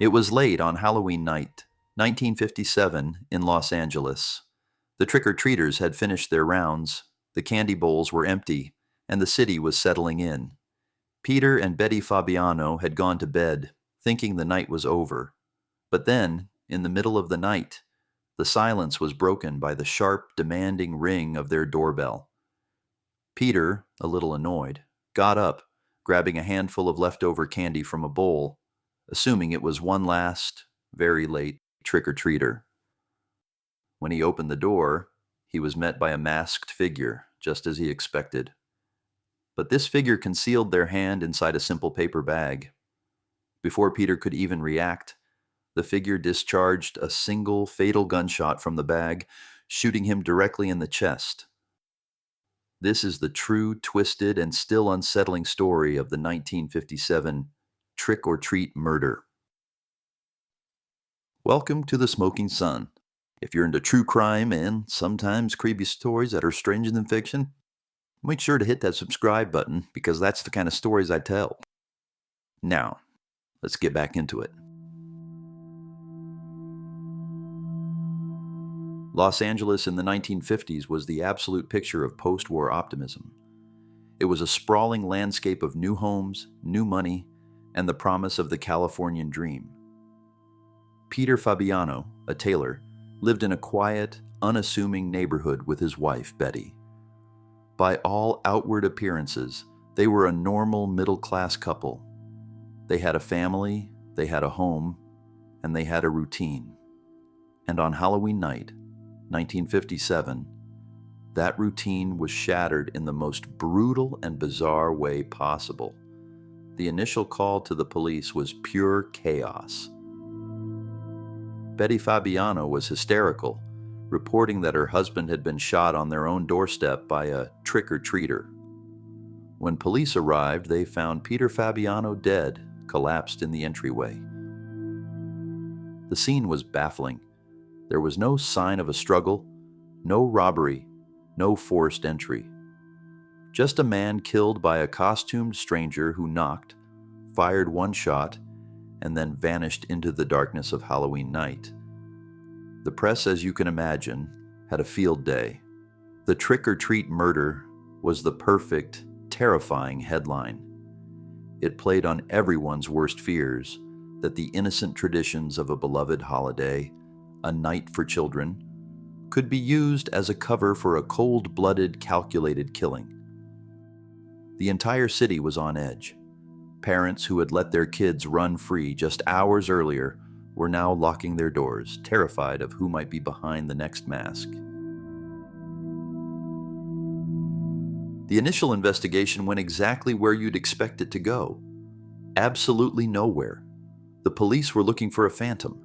It was late on Halloween night, 1957, in Los Angeles. The trick-or-treaters had finished their rounds, the candy bowls were empty, and the city was settling in. Peter and Betty Fabiano had gone to bed, thinking the night was over. But then, in the middle of the night, the silence was broken by the sharp, demanding ring of their doorbell. Peter, a little annoyed, got up, grabbing a handful of leftover candy from a bowl, assuming it was one last, very late trick-or-treater. When he opened the door, he was met by a masked figure, just as he expected. But this figure concealed their hand inside a simple paper bag. Before Peter could even react, the figure discharged a single fatal gunshot from the bag, shooting him directly in the chest. This is the true, twisted, and still unsettling story of the 1957 trick-or-treat murder. Welcome to the Smoking Sun. If you're into true crime and sometimes creepy stories that are stranger than fiction, make sure to hit that subscribe button because that's the kind of stories I tell. Now, let's get back into it. Los Angeles in the 1950s was the absolute picture of post-war optimism. It was a sprawling landscape of new homes, new money, and the promise of the Californian dream. Peter Fabiano, a tailor, lived in a quiet, unassuming neighborhood with his wife, Betty. By all outward appearances, they were a normal middle-class couple. They had a family, they had a home, and they had a routine. And on Halloween night, 1957, that routine was shattered in the most brutal and bizarre way possible. The initial call to the police was pure chaos. Betty Fabiano was hysterical, reporting that her husband had been shot on their own doorstep by a trick-or-treater. When police arrived, they found Peter Fabiano dead, collapsed in the entryway. The scene was baffling. There was no sign of a struggle, no robbery, no forced entry. Just a man killed by a costumed stranger who knocked, fired one shot, and then vanished into the darkness of Halloween night. The press, as you can imagine, had a field day. The trick-or-treat murder was the perfect, terrifying headline. It played on everyone's worst fears that the innocent traditions of a beloved holiday, a night for children, could be used as a cover for a cold-blooded, calculated killing. The entire city was on edge. Parents who had let their kids run free just hours earlier were now locking their doors, terrified of who might be behind the next mask. The initial investigation went exactly where you'd expect it to go. Absolutely nowhere. The police were looking for a phantom.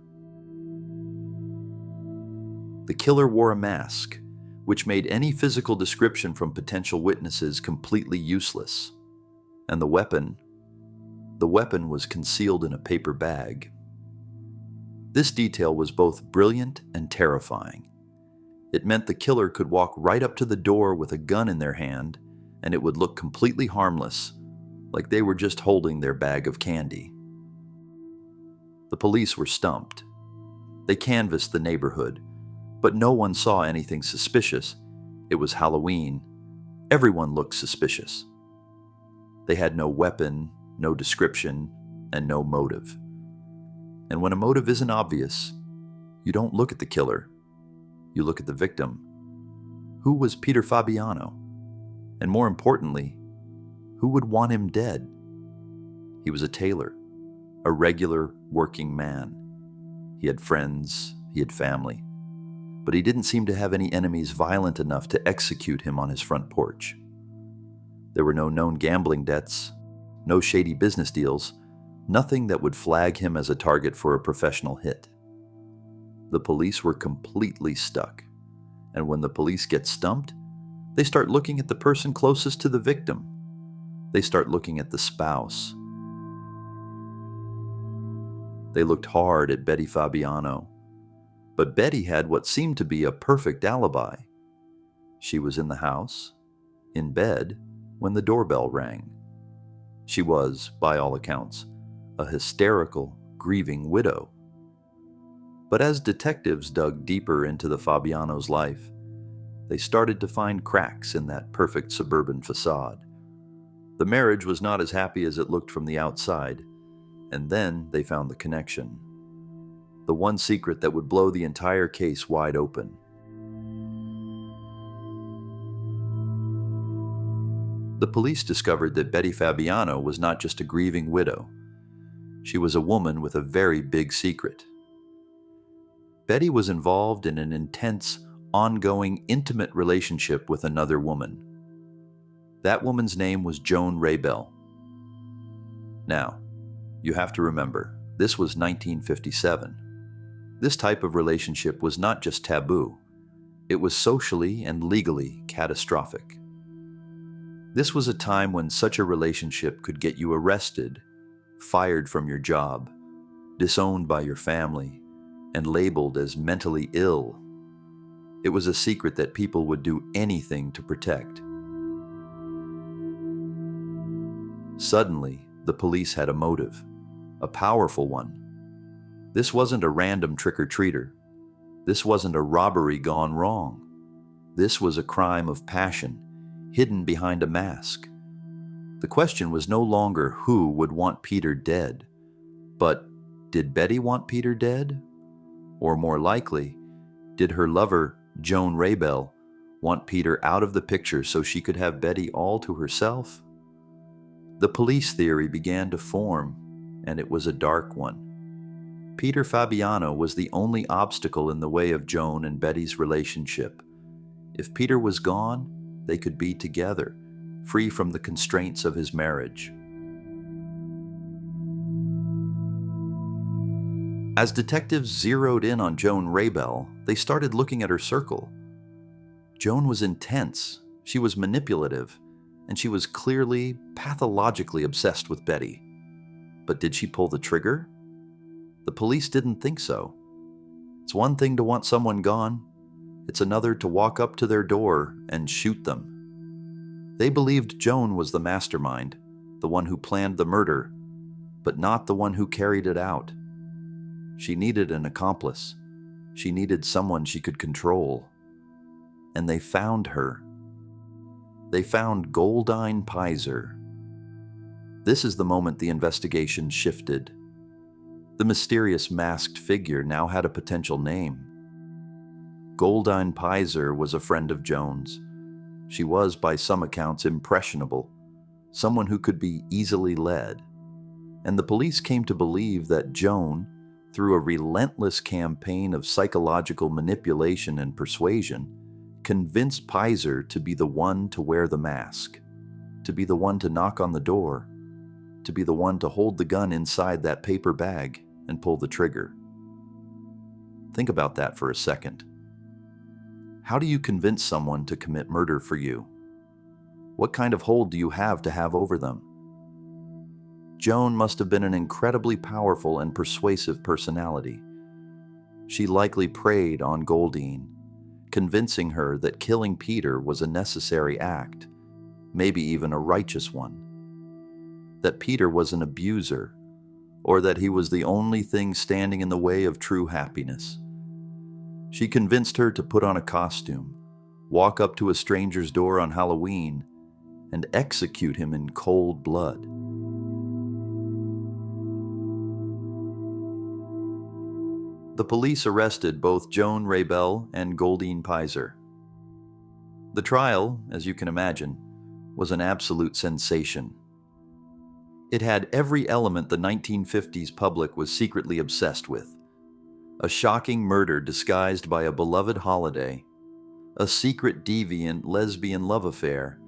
The killer wore a mask, which made any physical description from potential witnesses completely useless. And the weapon was concealed in a paper bag. This detail was both brilliant and terrifying. It meant the killer could walk right up to the door with a gun in their hand, and it would look completely harmless, like they were just holding their bag of candy. The police were stumped. They canvassed the neighborhood, but no one saw anything suspicious. It was Halloween. Everyone looked suspicious. They had no weapon, no description, and no motive. And when a motive isn't obvious, you don't look at the killer. You look at the victim. Who was Peter Fabiano? And more importantly, who would want him dead? He was a tailor, a regular working man. He had friends, he had family, but he didn't seem to have any enemies violent enough to execute him on his front porch. There were no known gambling debts, no shady business deals, nothing that would flag him as a target for a professional hit. The police were completely stuck, and when the police get stumped, they start looking at the person closest to the victim. They start looking at the spouse. They looked hard at Betty Fabiano, but Betty had what seemed to be a perfect alibi. She was in the house, in bed, when the doorbell rang. She was, by all accounts, a hysterical, grieving widow. But as detectives dug deeper into the Fabiano's life, they started to find cracks in that perfect suburban facade. The marriage was not as happy as it looked from the outside, and then they found the connection. The one secret that would blow the entire case wide open. The police discovered that Betty Fabiano was not just a grieving widow. She was a woman with a very big secret. Betty was involved in an intense, ongoing, intimate relationship with another woman. That woman's name was Joan Raybell. Now, you have to remember, this was 1957. This type of relationship was not just taboo, it was socially and legally catastrophic. This was a time when such a relationship could get you arrested, fired from your job, disowned by your family, and labeled as mentally ill. It was a secret that people would do anything to protect. Suddenly, the police had a motive, a powerful one. This wasn't a random trick-or-treater. This wasn't a robbery gone wrong. This was a crime of passion, hidden behind a mask. The question was no longer who would want Peter dead, but did Betty want Peter dead? Or more likely, did her lover, Joan Raybell, want Peter out of the picture so she could have Betty all to herself? The police theory began to form, and it was a dark one. Peter Fabiano was the only obstacle in the way of Joan and Betty's relationship. If Peter was gone, they could be together, free from the constraints of his marriage. As detectives zeroed in on Joan Raybell, they started looking at her circle. Joan was intense, she was manipulative, and she was clearly, pathologically obsessed with Betty. But did she pull the trigger? The police didn't think so. It's one thing to want someone gone. It's another to walk up to their door and shoot them. They believed Joan was the mastermind, the one who planned the murder, but not the one who carried it out. She needed an accomplice. She needed someone she could control. And they found her. They found Goldine Pizer. This is the moment the investigation shifted. The mysterious masked figure now had a potential name. Goldine Pizer was a friend of Joan's. She was, by some accounts, impressionable, someone who could be easily led. And the police came to believe that Joan, through a relentless campaign of psychological manipulation and persuasion, convinced Pizer to be the one to wear the mask, to be the one to knock on the door, to be the one to hold the gun inside that paper bag and pull the trigger. Think about that for a second. How do you convince someone to commit murder for you? What kind of hold do you have to have over them? Joan must have been an incredibly powerful and persuasive personality. She likely preyed on Goldine, convincing her that killing Peter was a necessary act, maybe even a righteous one. That Peter was an abuser, or that he was the only thing standing in the way of true happiness. She convinced her to put on a costume, walk up to a stranger's door on Halloween, and execute him in cold blood. The police arrested both Joan Raybell and Goldine Pizer. The trial, as you can imagine, was an absolute sensation. It had every element the 1950s public was secretly obsessed with. A shocking murder disguised by a beloved holiday, a secret deviant lesbian love affair,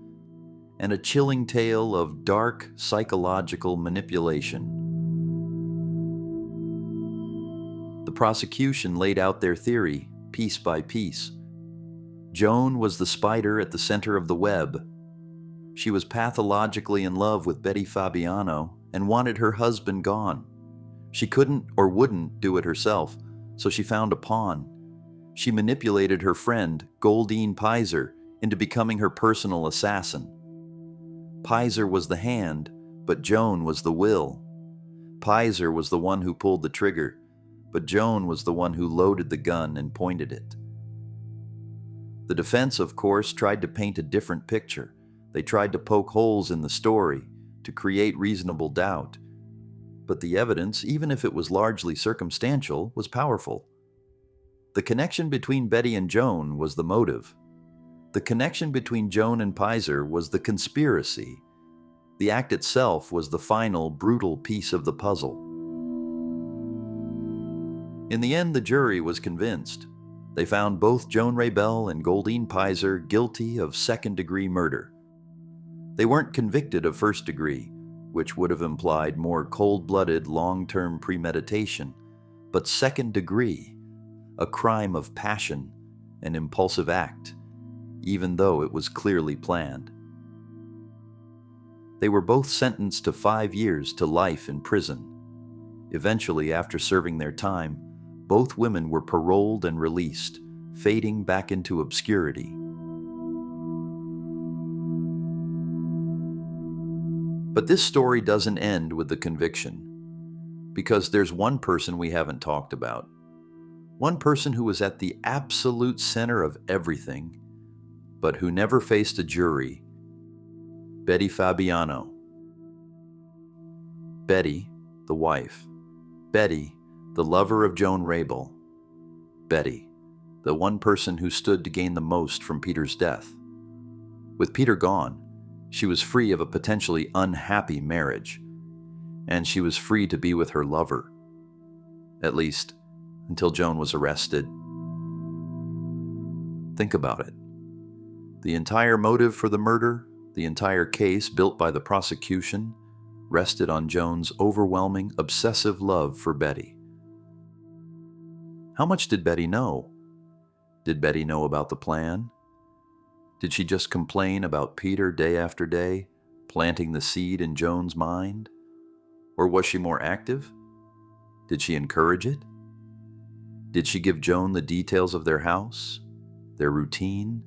and a chilling tale of dark psychological manipulation. The prosecution laid out their theory, piece by piece. Joan was the spider at the center of the web. She was pathologically in love with Betty Fabiano and wanted her husband gone. She couldn't or wouldn't do it herself, so she found a pawn. She manipulated her friend, Goldine Pizer, into becoming her personal assassin. Pizer was the hand, but Joan was the will. Pizer was the one who pulled the trigger, but Joan was the one who loaded the gun and pointed it. The defense, of course, tried to paint a different picture. They tried to poke holes in the story, to create reasonable doubt. But the evidence, even if it was largely circumstantial, was powerful. The connection between Betty and Joan was the motive. The connection between Joan and Pizer was the conspiracy. The act itself was the final, brutal piece of the puzzle. In the end, the jury was convinced. They found both Joan Raybell and Goldine Pizer guilty of second-degree murder. They weren't convicted of first degree, which would have implied more cold-blooded, long-term premeditation, but second degree, a crime of passion, an impulsive act, even though it was clearly planned. They were both sentenced to 5 years to life in prison. Eventually, after serving their time, both women were paroled and released, fading back into obscurity. But this story doesn't end with the conviction, because there's one person we haven't talked about. One person who was at the absolute center of everything, but who never faced a jury. Betty Fabiano. Betty, the wife. Betty, the lover of Joan Raybell. Betty, the one person who stood to gain the most from Peter's death. With Peter gone, she was free of a potentially unhappy marriage, and she was free to be with her lover. At least, until Joan was arrested. Think about it. The entire motive for the murder, the entire case built by the prosecution, rested on Joan's overwhelming, obsessive love for Betty. How much did Betty know? Did Betty know about the plan? Did she just complain about Peter day after day, planting the seed in Joan's mind? Or was she more active? Did she encourage it? Did she give Joan the details of their house, their routine?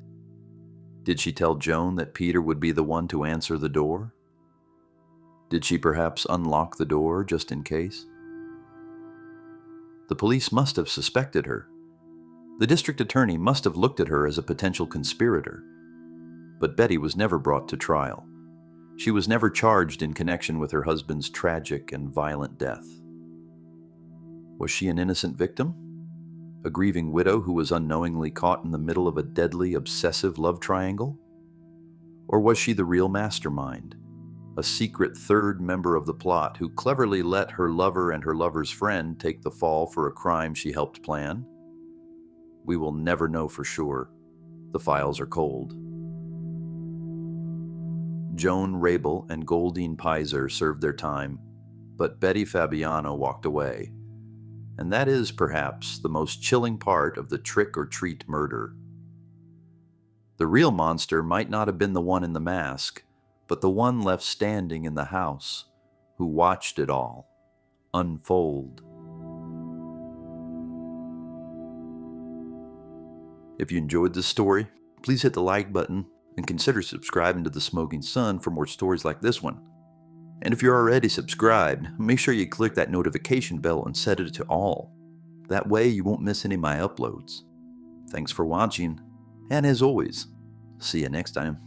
Did she tell Joan that Peter would be the one to answer the door? Did she perhaps unlock the door just in case? The police must have suspected her. The district attorney must have looked at her as a potential conspirator. But Betty was never brought to trial. She was never charged in connection with her husband's tragic and violent death. Was she an innocent victim? A grieving widow who was unknowingly caught in the middle of a deadly, obsessive love triangle? Or was she the real mastermind, a secret third member of the plot who cleverly let her lover and her lover's friend take the fall for a crime she helped plan? We will never know for sure. The files are cold. Joan Raybell and Goldine Pizer served their time, but Betty Fabiano walked away. And that is, perhaps, the most chilling part of the trick-or-treat murder. The real monster might not have been the one in the mask, but the one left standing in the house, who watched it all unfold. If you enjoyed this story, please hit the like button and consider subscribing to The Smoking Sun for more stories like this one. And if you're already subscribed, make sure you click that notification bell and set it to all. That way you won't miss any of my uploads. Thanks for watching, and as always, see you next time.